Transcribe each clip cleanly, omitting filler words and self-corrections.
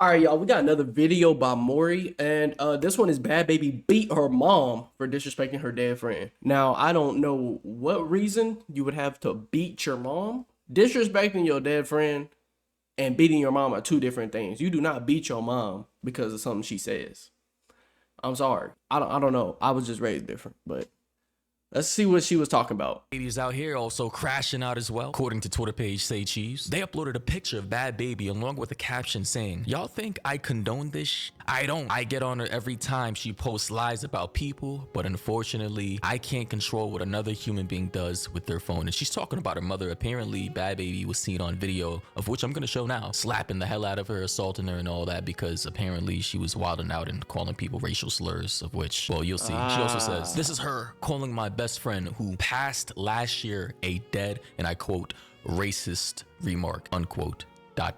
All right, y'all, we got another video by Maury, and this one is Bad Baby beat her mom for disrespecting her dead friend. Now, I don't know what reason you would have to beat your mom. Disrespecting your dead friend and beating your mom are two different things. You do not beat your mom because of something she says. I'm sorry. I don't know. I was just raised different, but let's see what she was talking about. Ladies out here also crashing out as well. According to Twitter page Say Cheese, they uploaded a picture of Bhad Bhabie along with a caption saying, "Y'all think I condone this? I don't. I get on her every time she posts lies about people, but unfortunately, I can't control what another human being does with their phone." And she's talking about her mother. Apparently, Bhad Bhabie was seen on video, of which I'm gonna show now, slapping the hell out of her, assaulting her and all that, because apparently she was wilding out and calling people racial slurs, of which, well, you'll see. She also says, "This is her calling my best friend who passed last year a dead," and I quote, "racist remark," unquote, ... Bhad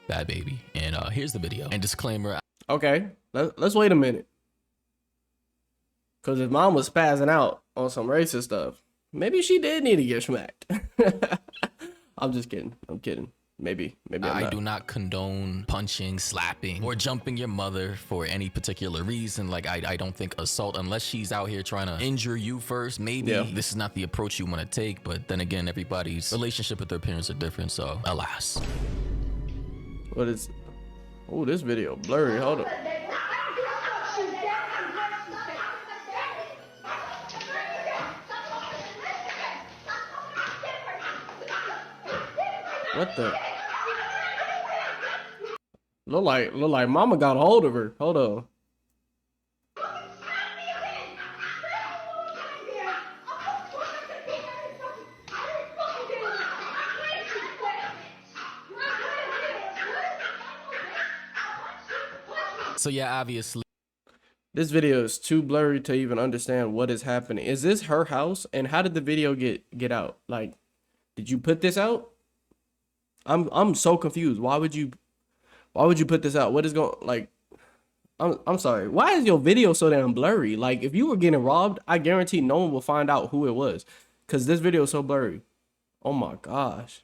Bhabie. And here's the video. And disclaimer. Okay, let's wait a minute. Because if mom was spazzing out on some racist stuff, maybe she did need to get smacked. I'm just kidding. I'm kidding. Maybe I do not condone punching, slapping, or jumping your mother for any particular reason. Like, I don't think assault, unless she's out here trying to injure you first, maybe this is not the approach you want to take. But then again, everybody's relationship with their parents are different, so alas. What is... Oh, this video blurry. Hold up. What the? Look like mama got a hold of her. Hold on. So yeah, obviously this video is too blurry to even understand what is happening. Is this her house? And how did the video get out? Like, did you put this out? I'm so confused. Why would you put this out? What is going, like, I'm sorry. Why is your video so damn blurry? Like, if you were getting robbed, I guarantee no one will find out who it was, cuz this video is so blurry. Oh my gosh.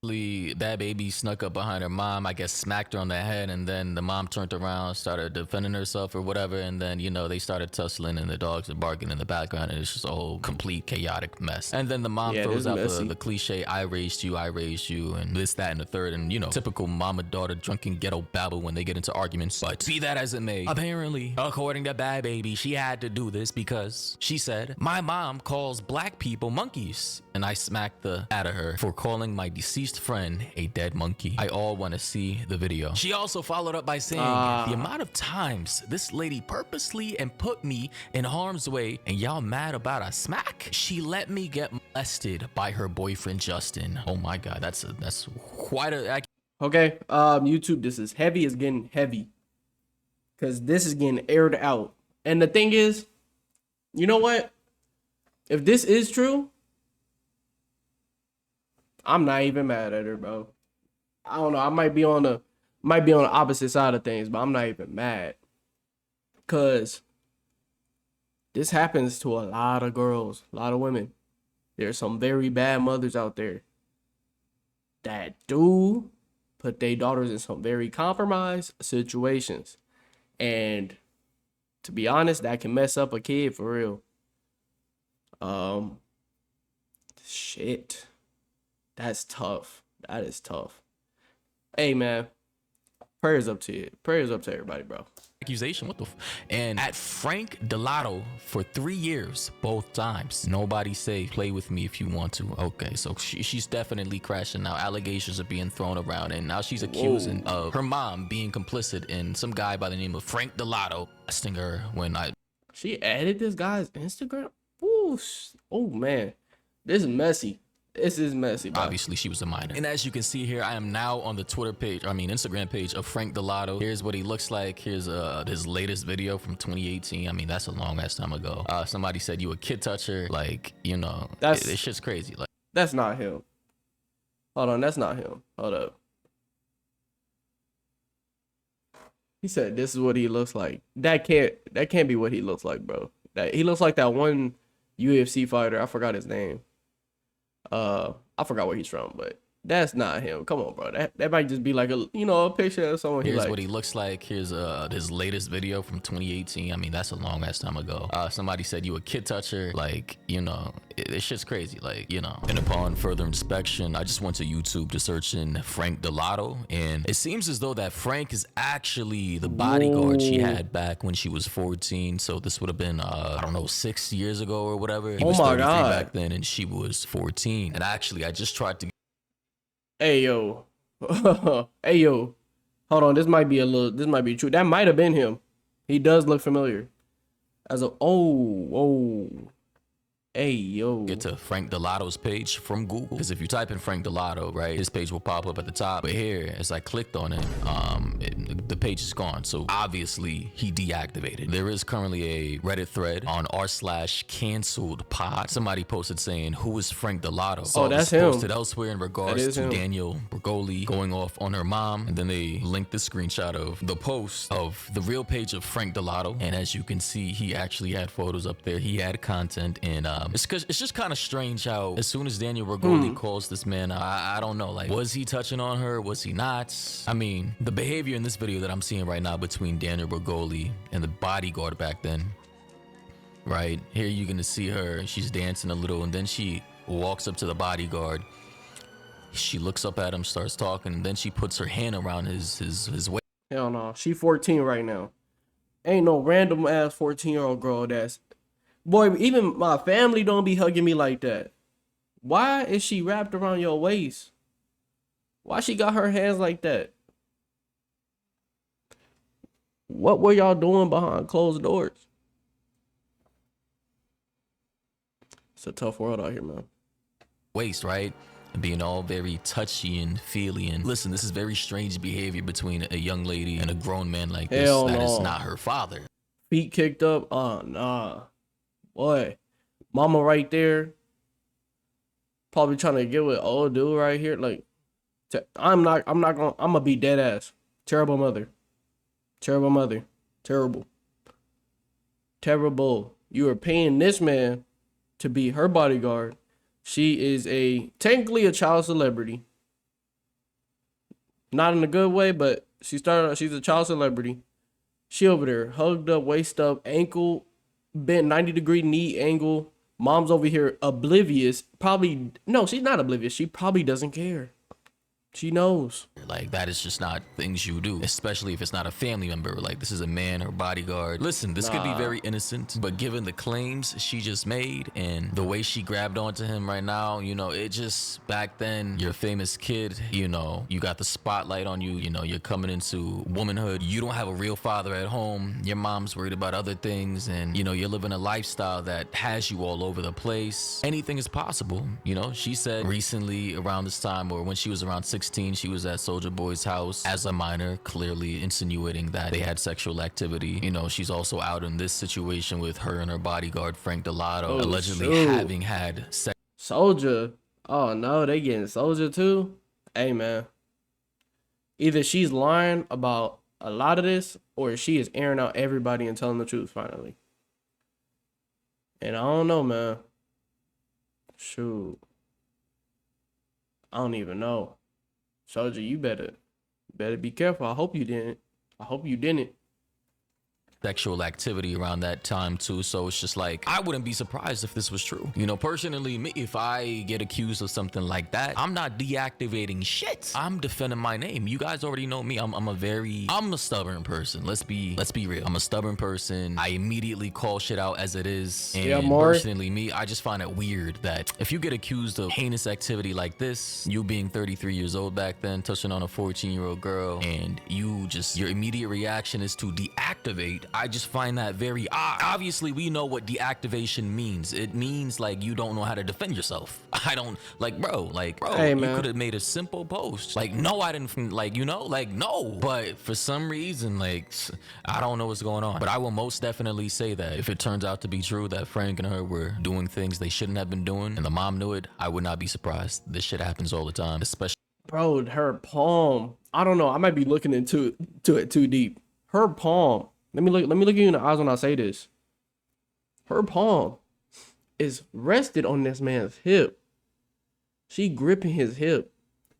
Bhad Bhabie snuck up behind her mom, I guess smacked her on the head, and then the mom turned around, started defending herself or whatever, and then, you know, they started tussling and the dogs are barking in the background, and it's just a whole complete chaotic mess. And then the mom throws out the cliche, I raised you, and this, that, and the third, and, you know, typical mama-daughter drunken ghetto babble when they get into arguments. But be that as it may, apparently, according to Bhad Bhabie, she had to do this because she said, "My mom calls black people monkeys, and I smacked the out of her for calling my deceased friend a dead monkey. I all want to see the video." She also followed up by saying, "The amount of times this lady purposely and put me in harm's way, and y'all mad about a smack? She let me get molested by her boyfriend Justin." Oh my god, that's quite a... Okay, YouTube, this is heavy. It's getting heavy because this is getting aired out. And the thing is, you know what? If this is true, I'm not even mad at her, bro. I don't know. I might be on the opposite side of things, but I'm not even mad. Cause this happens to a lot of girls, a lot of women. There's some very bad mothers out there that do put their daughters in some very compromised situations. And to be honest, that can mess up a kid for real. Shit. That's tough. That is tough. Hey, man. Prayers up to you. Prayers up to everybody, bro. Accusation, what the and at Frank Delato for 3 years, both times. Nobody say play with me if you want to. Okay, so she's definitely crashing now. Allegations are being thrown around, and now she's accusing of her mom being complicit in some guy by the name of Frank Delato arresting her when she added this guy's Instagram. Ooh, oh man, this is messy. This is messy, bro. Obviously, she was a minor. And as you can see here, I am now on the Instagram page of Frank Delato. Here's what he looks like. Here's his latest video from 2018. I mean, that's a long ass time ago. Somebody said you a kid toucher. Like, you know, this shit's crazy. Like, that's not him. Hold on, that's not him. Hold up. He said this is what he looks like. That can't be what he looks like, bro. He looks like that one UFC fighter. I forgot his name. I forgot where he's from, but That's not him. Come on, bro. That might just be like a a picture of someone he Here's like. what he looks like. Here's his latest video from 2018. I mean, that's a long ass time ago. Somebody said you a kid toucher. Like, this shit's crazy. Like, And upon further inspection, I just went to YouTube to search in Frank Delato, and it seems as though that Frank is actually the bodyguard she had back when she was 14. So this would have been I don't know, 6 years ago or whatever. He was 33 back then, and she was 14. And actually, I just tried to. Hey yo, hey yo, hold on. This might be true. That might have been him. He does look familiar. Hey yo. Get to Frank Delato's page from Google, because if you type in Frank Delato, right, his page will pop up at the top. But here, as I clicked on it, the page is gone. So obviously he deactivated. There is currently a Reddit thread on r/canceled pod. Somebody posted saying, "Who is Frank Delato?" So that's it was him. posted elsewhere in regards to Daniel Bergoli going off on her mom, and then they linked the screenshot of the post of the real page of Frank Delato. And as you can see, he actually had photos up there. He had content, and it's just kind of strange how as soon as Daniel Bergoli calls this man, I don't know, like, was he touching on her? Was he not? I mean, the behavior in this video that I'm seeing right now between Daniel Bergoli and the bodyguard back then, right here, you're gonna see her. She's dancing a little, and then she walks up to the bodyguard. She looks up at him, starts talking, and then she puts her hand around his waist. Hell no. She 14 right now. Ain't no random ass 14-year-old girl that's. Boy, even my family don't be hugging me like that. Why is she wrapped around your waist? Why she got her hands like that? What were y'all doing behind closed doors? It's a tough world out here, man. Waist, right? And being all very touchy and feely. And listen, this is very strange behavior between a young lady and a grown man like this. That is not her father. Feet kicked up? Oh, nah. Boy, mama right there, probably trying to get with old dude right here. Like, I'm gonna be dead ass. Terrible mother. Terrible mother. Terrible. Terrible. You are paying this man to be her bodyguard. She is technically a child celebrity. Not in a good way, but she's a child celebrity. She over there, hugged up, waist up, ankle bent 90-degree knee angle. Mom's over here oblivious. No, she's not oblivious. She probably doesn't care. She knows. Like, that is just not things you do, especially if it's not a family member. Like, this is a man or bodyguard. Listen, this could be very innocent, but given the claims she just made and the way she grabbed onto him right now, it just, back then, you're a famous kid, you got the spotlight on you, you're coming into womanhood. You don't have a real father at home. Your mom's worried about other things, and, you're living a lifestyle that has you all over the place. Anything is possible, She said recently around this time, or when she was around 16, she was at Soulja Boy's house as a minor, clearly insinuating that they had sexual activity. She's also out in this situation with her and her bodyguard, Frank Delato, allegedly having had sex. Soulja? Oh no, they getting Soulja too? Hey man. Either she's lying about a lot of this, or she is airing out everybody and telling the truth finally. And I don't know, man. Shoot. I don't even know. Soulja, you better be careful. I hope you didn't. Sexual activity around that time too, so it's just like, I wouldn't be surprised if this was true. Personally, me, if I get accused of something like that, I'm not deactivating shit. I'm defending my name. You guys already know me. I'm a stubborn person. Let's be real. I'm a stubborn person. I immediately call shit out as it is. And personally, me, I just find it weird that if you get accused of heinous activity like this, you being 33 years old back then, touching on a 14-year-old girl, and your immediate reaction is to deactivate. I just find that very odd. Obviously, we know what deactivation means. It means, like, you don't know how to defend yourself. I don't, bro, hey, you could have made a simple post. Like, no, I didn't, no. But for some reason, I don't know what's going on. But I will most definitely say that if it turns out to be true that Frank and her were doing things they shouldn't have been doing, and the mom knew it, I would not be surprised. This shit happens all the time, especially. Bro, her palm. I don't know. I might be looking into it too deep. Her palm. Let me look you in the eyes when I say this. Her palm is rested on this man's hip. She gripping his hip.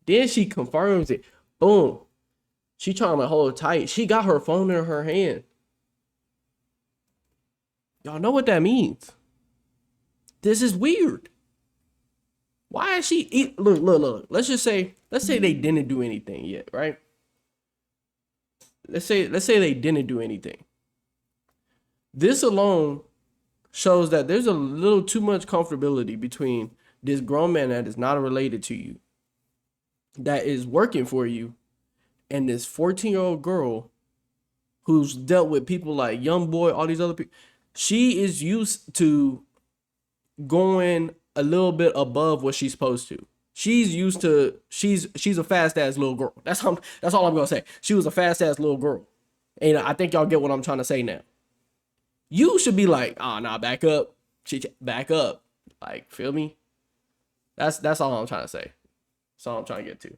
Then she confirms it. Boom. She trying to hold tight. She got her phone in her hand. Y'all know what that means. This is weird. Why is she look. Let's say they didn't do anything yet, right? Let's say they didn't do anything. This alone shows that there's a little too much comfortability between this grown man that is not related to you, that is working for you, and this 14-year-old girl who's dealt with people like Young Boy, all these other people. She is used to going a little bit above what she's supposed to. She's used to, she's a fast ass little girl. That's all I'm gonna say. She was a fast ass little girl. And I think y'all get what I'm trying to say now. You should be like, oh nah, back up. Back up. Like, feel me? That's all I'm trying to say. That's all I'm trying to get to.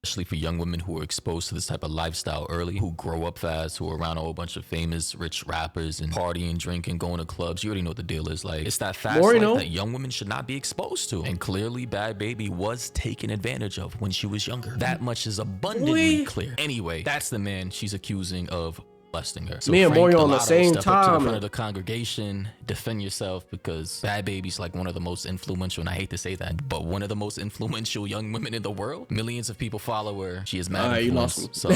Especially for young women who are exposed to this type of lifestyle early, who grow up fast, who are around a whole bunch of famous rich rappers and partying, drinking, going to clubs. You already know what the deal is. Like, it's that fast life that young women should not be exposed to. And clearly Bhad Bhabie was taken advantage of when she was younger. That much is abundantly clear. Anyway, that's the man she's accusing of molesting her. So me and Maury on the same step up to time. the front of the congregation, defend yourself, because Bhad Bhabie's like one of the most influential, and I hate to say that, but one of the most influential young women in the world. Millions of people follow her. She is mad influence. So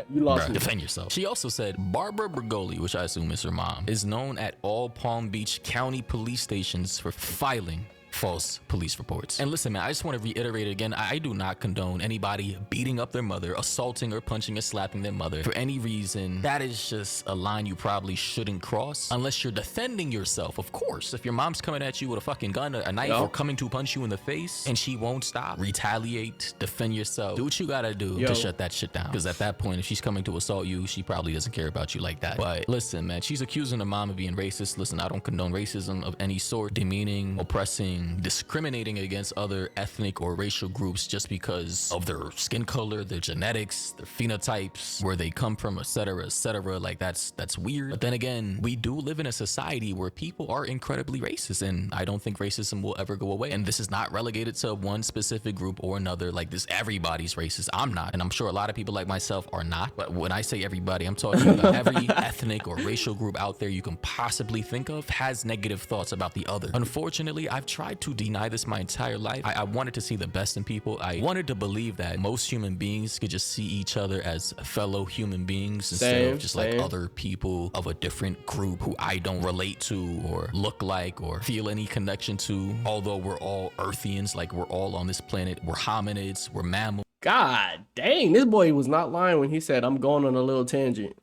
you lost me. Defend yourself. She also said Barbara Bergoli, which I assume is her mom, is known at all Palm Beach County police stations for filing false police reports. And listen, man, I just want to reiterate again, I do not condone anybody beating up their mother, assaulting or punching or slapping their mother for any reason. That is just a line you probably shouldn't cross unless you're defending yourself. Of course, if your mom's coming at you with a fucking gun, a knife, or coming to punch you in the face and she won't stop, retaliate, defend yourself. Do what you gotta do to shut that shit down. Because at that point, if she's coming to assault you, she probably doesn't care about you like that. But listen, man, she's accusing her mom of being racist. Listen, I don't condone racism of any sort, demeaning, oppressing, discriminating against other ethnic or racial groups just because of their skin color, their genetics, their phenotypes, where they come from, etc., etc. Like, that's weird. But then again, we do live in a society where people are incredibly racist, and I don't think racism will ever go away. And this is not relegated to one specific group or another. Like, this, everybody's racist. I'm not, and I'm sure a lot of people like myself are not. But when I say everybody, I'm talking about every ethnic or racial group out there you can possibly think of has negative thoughts about the other. Unfortunately, I've tried to deny this my entire life. I wanted to see the best in people. I wanted to believe that most human beings could just see each other as fellow human beings instead of just like other people of a different group who I don't relate to or look like or feel any connection to. Although we're all Earthians, like we're all on this planet. We're hominids, we're mammals. God dang, this boy was not lying when he said, I'm going on a little tangent.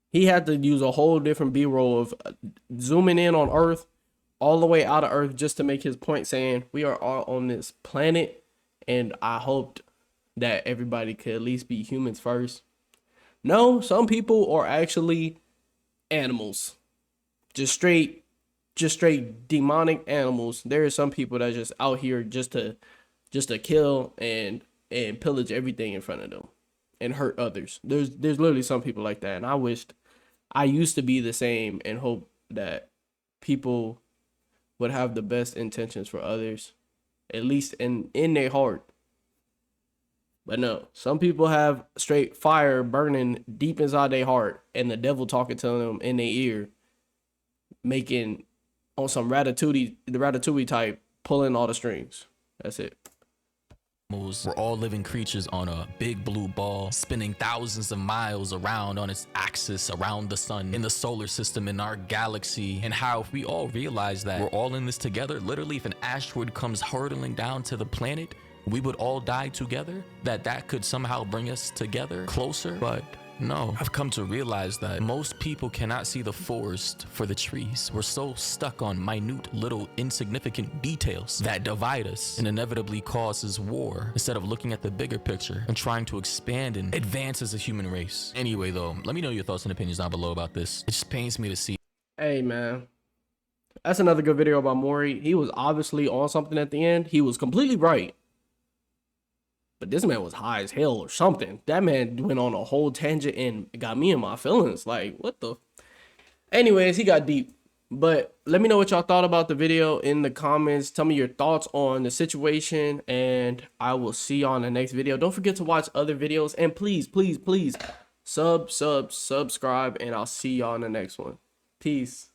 He had to use a whole different B-roll of zooming in on Earth, all the way out of Earth, just to make his point, saying we are all on this planet, and I hoped that everybody could at least be humans first. No, some people are actually animals, just straight demonic animals. There are some people that are just out here just to kill and pillage everything in front of them and hurt others. There's literally some people like that, and I wished I used to be the same and hope that people would have the best intentions for others, at least in their heart. But no, some people have straight fire burning deep inside their heart and the devil talking to them in their ear, making on some ratatouille type, pulling all the strings. That's it. We're all living creatures on a big blue ball, spinning thousands of miles around on its axis around the sun, in the solar system, in our galaxy. And how if we all realize that we're all in this together, literally if an asteroid comes hurtling down to the planet, we would all die together, that could somehow bring us together closer. But no, I've come to realize that most people cannot see the forest for the trees. We're so stuck on minute little insignificant details that divide us and inevitably causes war, instead of looking at the bigger picture and trying to expand and advance as a human race. Anyway though, let me know your thoughts and opinions down below about this. It just pains me to see. Hey man, that's another good video about Maury. He was obviously on something at the end. He was completely right. But this man was high as hell or something. That man went on a whole tangent and got me in my feelings. Like, what the? Anyways, he got deep. But let me know what y'all thought about the video in the comments. Tell me your thoughts on the situation, and I will see y'all in the next video. Don't forget to watch other videos, and please, please, please subscribe, and I'll see y'all in the next one. Peace.